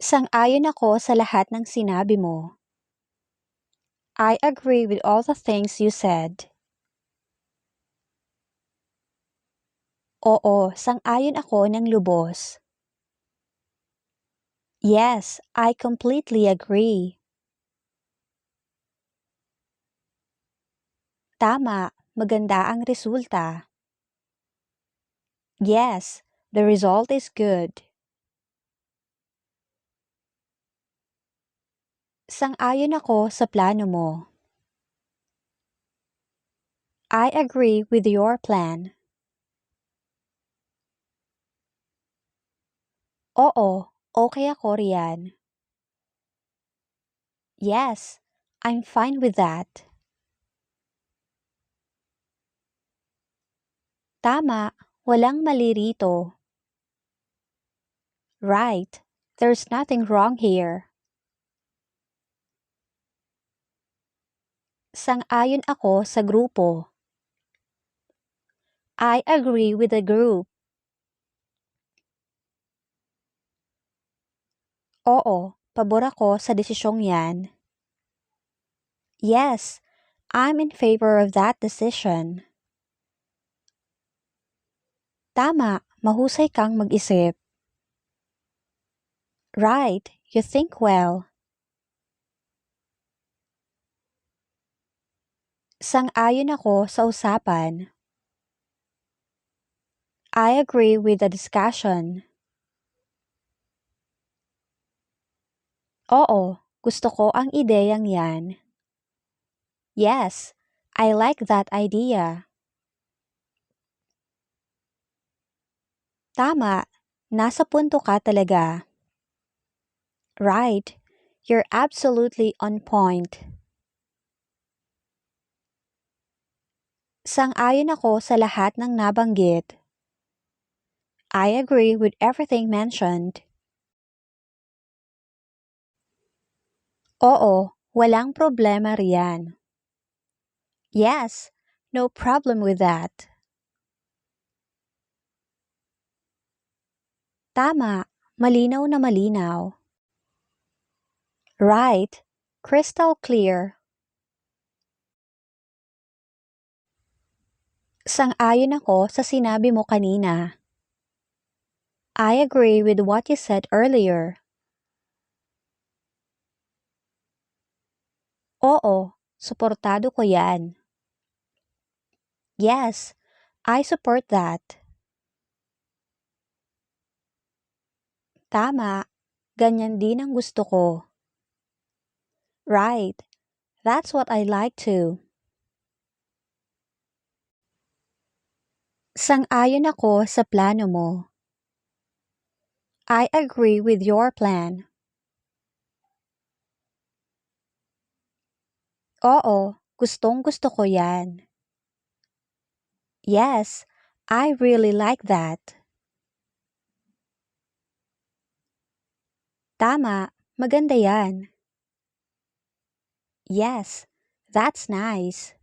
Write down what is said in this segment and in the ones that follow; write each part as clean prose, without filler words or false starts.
Sang-ayon ako sa lahat ng sinabi mo. I agree with all the things you said. Oo, sang-ayon ako ng lubos. Yes, I completely agree. Tama, maganda ang resulta. Yes, the result is good. Sang-ayon ako sa plano mo. I agree with your plan. Oo, okay ako riyan. Yes, I'm fine with that. Tama, walang mali rito. Right, there's nothing wrong here. Sang-ayon ako sa grupo. I agree with the group. Oo, pabor ako sa desisyong yan. Yes, I'm in favor of that decision. Tama, mahusay kang mag-isip. Right, you think well. Sang-ayon ako sa usapan. I agree with the discussion. Oo, gusto ko ang ideyang yan. Yes, I like that idea. Tama, nasa punto ka talaga. Right, you're absolutely on point. Sang-ayon ako sa lahat ng nabanggit. I agree with everything mentioned. Oo, walang problema riyan. Yes, no problem with that. Tama, malinaw na malinaw. Right, crystal clear. Sang-ayon ako sa sinabi mo kanina. I agree with what you said earlier. Oo, suportado ko yan. Yes, I support that. Tama, ganyan din ang gusto ko. Right, that's what I like too. Sang-ayon ako sa plano mo. I agree with your plan. Oo, gustong-gusto ko yan. Yes, I really like that. Tama, maganda yan. Yes, that's nice.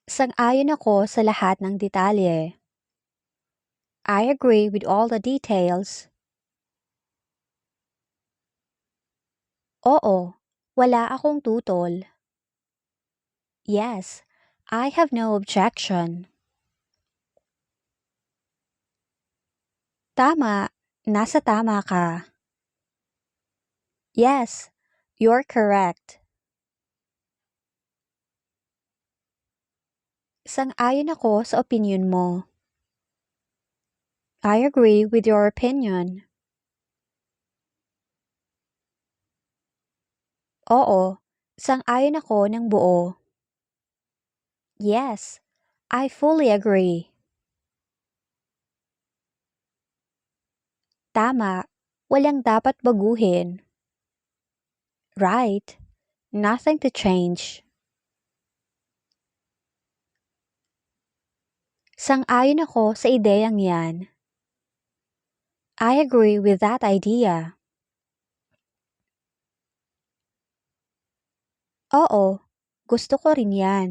Sang-ayon ako sa lahat ng detalye. I agree with all the details. Oo, wala akong tutol. Yes, I have no objection. Tama, nasa tama ka. Yes, you're correct. Sang-ayon ako sa opinion mo. I agree with your opinion. Oo, sang-ayon ako ng buo. Yes, I fully agree. Tama, walang dapat baguhin. Right, nothing to change. Sang-ayon ako sa ideyang yan. I agree with that idea. Oo, gusto ko rin yan.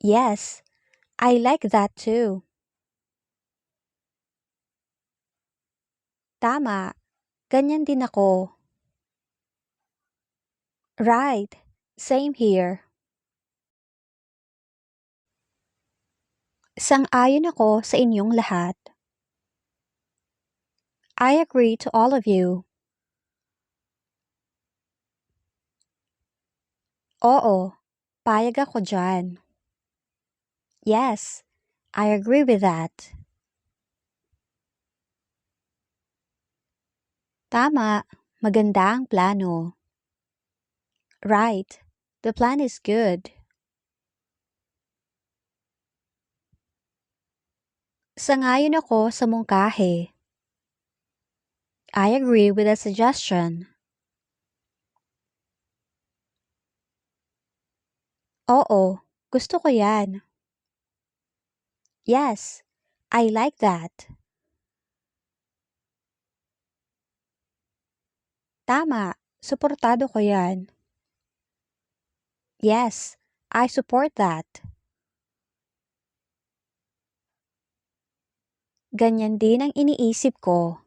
Yes, I like that too. Tama, ganyan din ako. Right, same here. Sang-ayon ako sa inyong lahat. I agree to all of you. Oo, payag ako dyan. Yes, I agree with that. Tama, maganda ang plano. Right, the plan is good. Sangayon ako sa mungkahi. I agree with the suggestion. Oo, gusto ko yan. Yes, I like that. Tama, suportado ko yan. Yes, I support that. Ganyan din ang iniisip ko.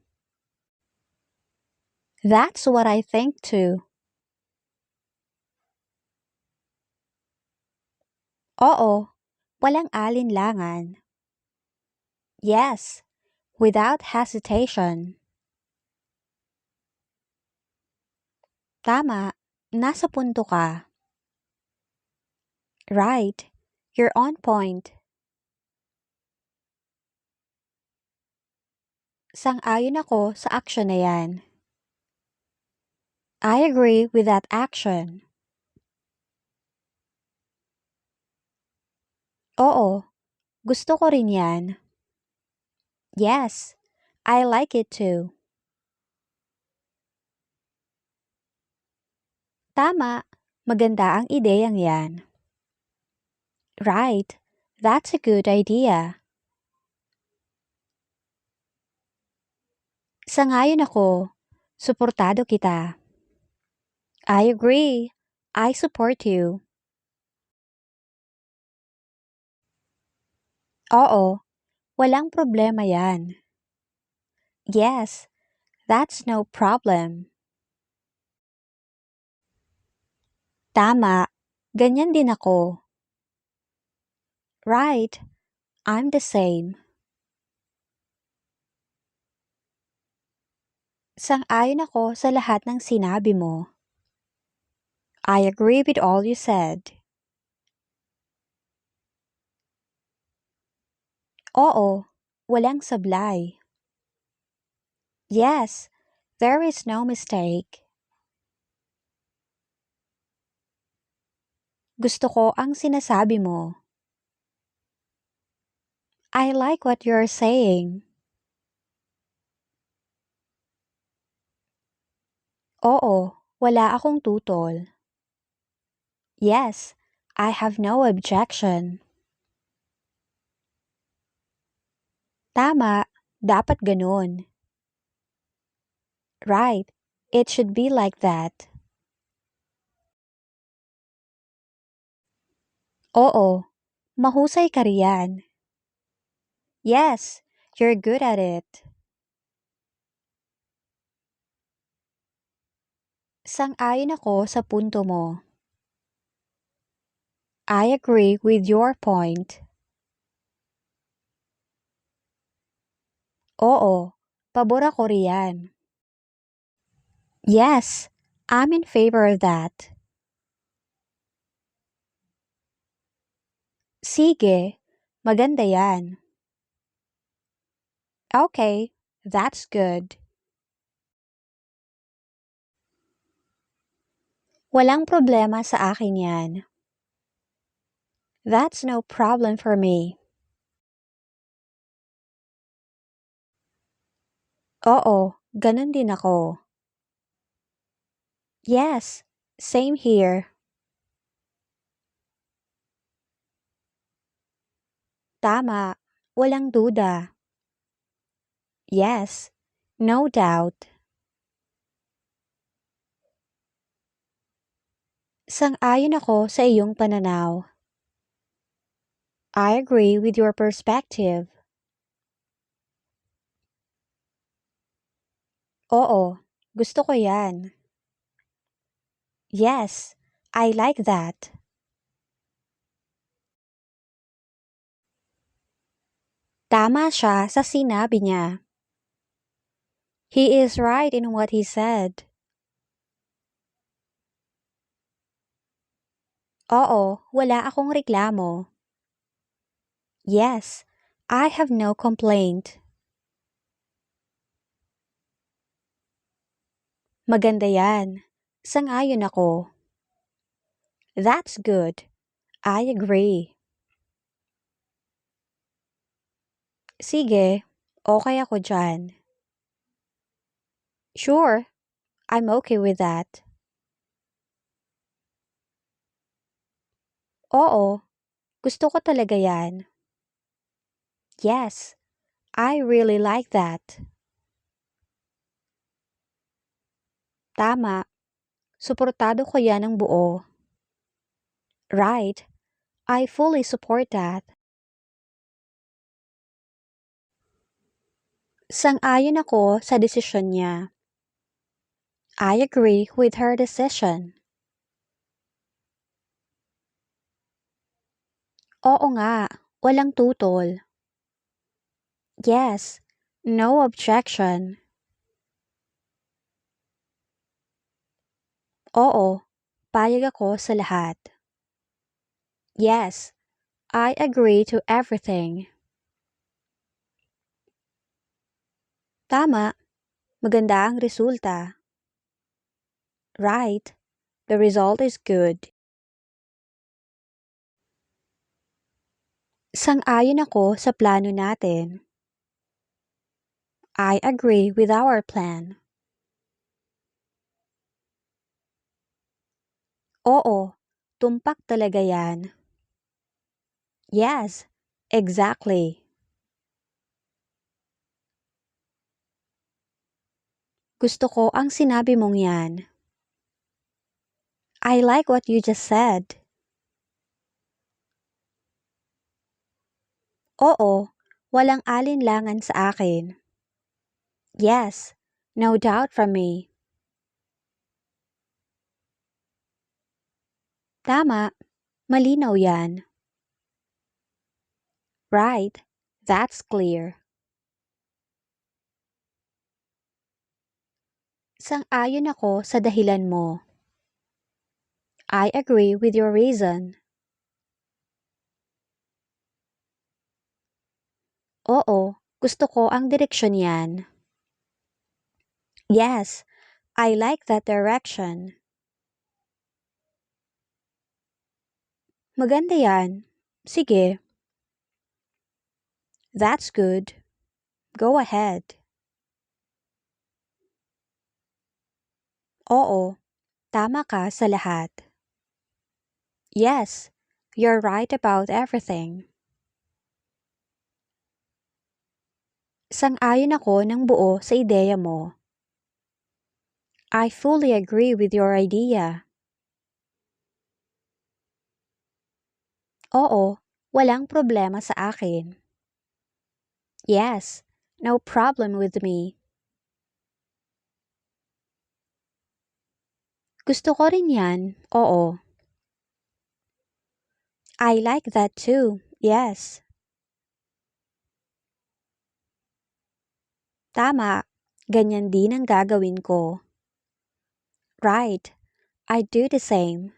That's what I think too. Oo, walang alinlangan. Yes, without hesitation. Tama, nasa punto ka. Right, you're on point. Sang-ayon ako sa action na yan. I agree with that action. Oo, gusto ko rin yan. Yes, I like it too. Tama, maganda ang ideyang yan. Right, that's a good idea. Sangayon ako, suportado kita. I agree, I support you. Oo, walang problema yan. Yes, that's no problem. Tama, ganyan din ako. Right, I'm the same. Sang-ayon ako sa lahat ng sinabi mo. I agree with all you said. Oo, walang sablay. Yes, there is no mistake. Gusto ko ang sinasabi mo. I like what you're saying. Oo, wala akong tutol. Yes, I have no objection. Tama, dapat ganun. Right, it should be like that. Oo, mahusay ka riyan. Yes, you're good at it. Sang-ayon ako sa punto mo. I agree with your point. Oo, pabor ako riyan. Yes, I'm in favor of that. Sige, maganda yan. Okay, that's good. Walang problema sa akin yan. That's no problem for me. Oo, ganun din ako. Yes, same here. Tama, walang duda. Yes, no doubt. Sang-ayon ako sa iyong pananaw. I agree with your perspective. Oo, gusto ko yan. Yes, I like that. Tama siya sa sinabi niya. He is right in what he said. Oo, wala akong reklamo. Yes, I have no complaint. Maganda yan. Sang-ayon ako. That's good. I agree. Sige, okay ako dyan. Sure, I'm okay with that. Oo, gusto ko talaga yan. Yes, I really like that. Tama, suportado ko yan ng buo. Right, I fully support that. Sang-ayon ako sa desisyon niya. I agree with her decision. Oo nga, walang tutol. Yes, no objection. Oo, payag ako sa lahat. Yes, I agree to everything. Tama, maganda ang resulta. Right, the result is good. Sang-ayon ako sa plano natin. I agree with our plan. Oo, tumpak talaga yan. Yes, exactly. Gusto ko ang sinabi mong yan. I like what you just said. Oo, walang alinlangan sa akin. Yes, no doubt from me. Tama, malinaw yan. Right, that's clear. Sang-ayon ako sa dahilan mo. I agree with your reason. Oo, gusto ko ang direksyon yan. Yes, I like that direction. Maganda yan. Sige. That's good. Go ahead. Oo, tama ka sa lahat. Yes, you're right about everything. Sang-ayon ako ng buo sa ideya mo. I fully agree with your idea. Oo, walang problema sa akin. Yes, no problem with me. Gusto ko rin yan, oo. I like that too, yes. Tama, ganyan din ang gagawin ko. Right, I do the same.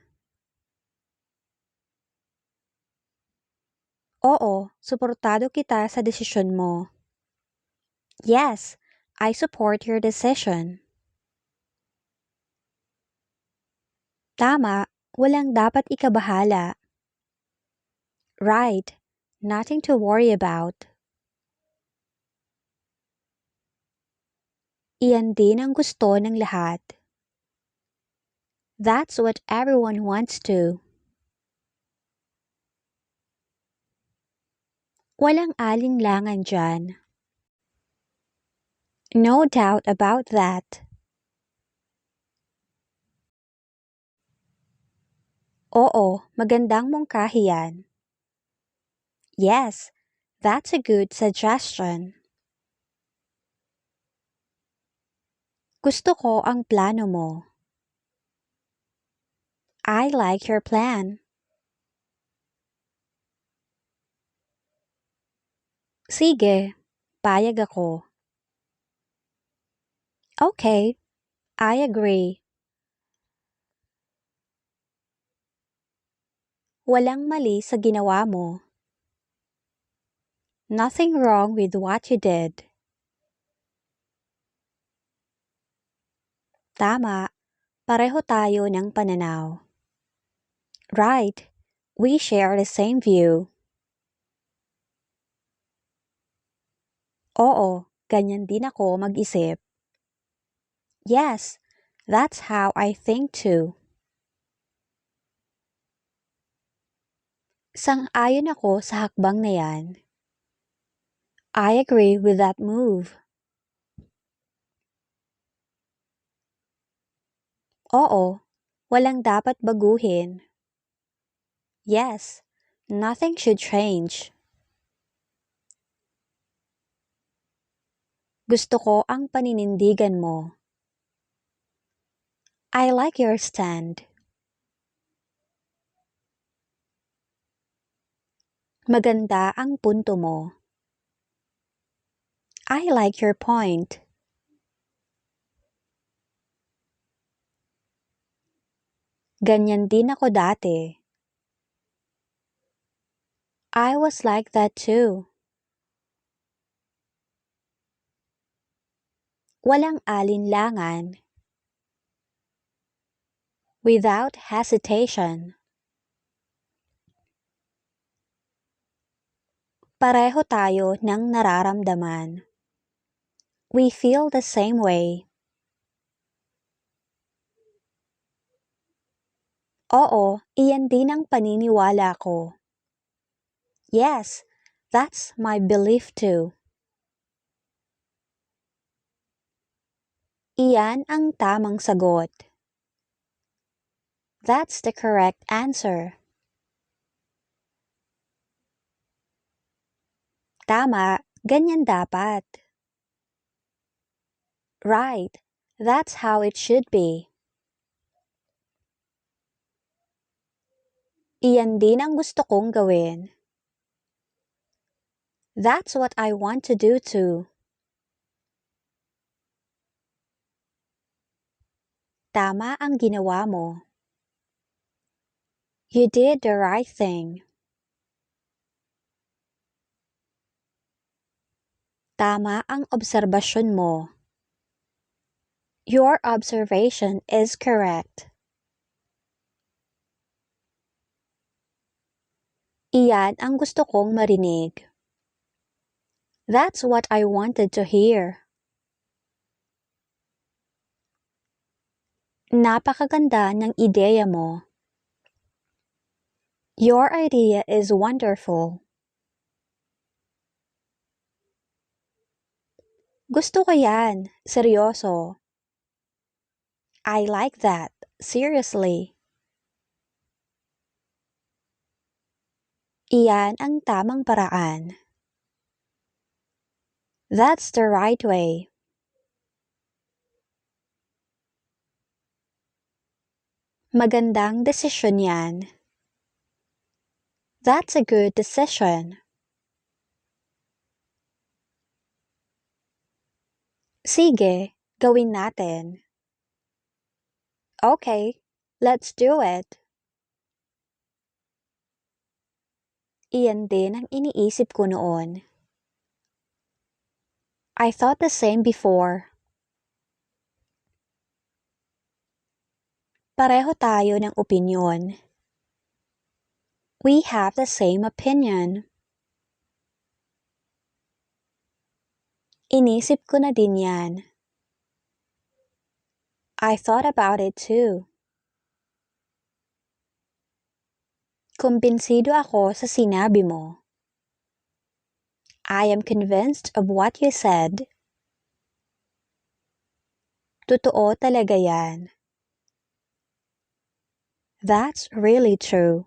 Oo, suportado kita sa desisyon mo. Yes, I support your decision. Tama, walang dapat ikabahala. Right, nothing to worry about. Iyan din ang gusto ng lahat. That's what everyone wants to. Walang alinlangan dyan. No doubt about that. Oo, magandang mungkahi yan. Yes, that's a good suggestion. Gusto ko ang plano mo. I like your plan. Sige, payag ako. Okay, I agree. Walang mali sa ginawa mo. Nothing wrong with what you did. Tama, pareho tayo ng pananaw. Right, we share the same view. Oo, ganyan din ako mag-isip. Yes, that's how I think too. Sang-ayon ako sa hakbang na yan. I agree with that move. Oo, walang dapat baguhin. Yes, nothing should change. Gusto ko ang paninindigan mo. I like your stand. Maganda ang punto mo. I like your point. Ganyan din ako dati. I was like that too. Walang alinlangan. Without hesitation. Pareho tayo ng nararamdaman. We feel the same way. Oo, iyan din ang paniniwala ko. Yes, that's my belief too. Iyan ang tamang sagot. That's the correct answer. Tama, ganyan dapat. Right, that's how it should be. Iyan din ang gusto kong gawin. That's what I want to do too. Tama ang ginawa mo. You did the right thing. Tama ang obserbasyon mo. Your observation is correct. Iyan ang gusto kong marinig. That's what I wanted to hear. Napakaganda ng ideya mo. Your idea is wonderful. Gusto ko yan, seryoso. I like that, seriously. Iyan ang tamang paraan. That's the right way. Magandang desisyon yan. That's a good decision. Sige, gawin natin. Okay, let's do it. Iyan din ang iniisip ko noon. I thought the same before. Pareho tayo ng opinyon. We have the same opinion. Inisip ko na din yan. I thought about it too. Kumbinsido ako sa sinabi mo. I am convinced of what you said. Totoo talaga yan. That's really true.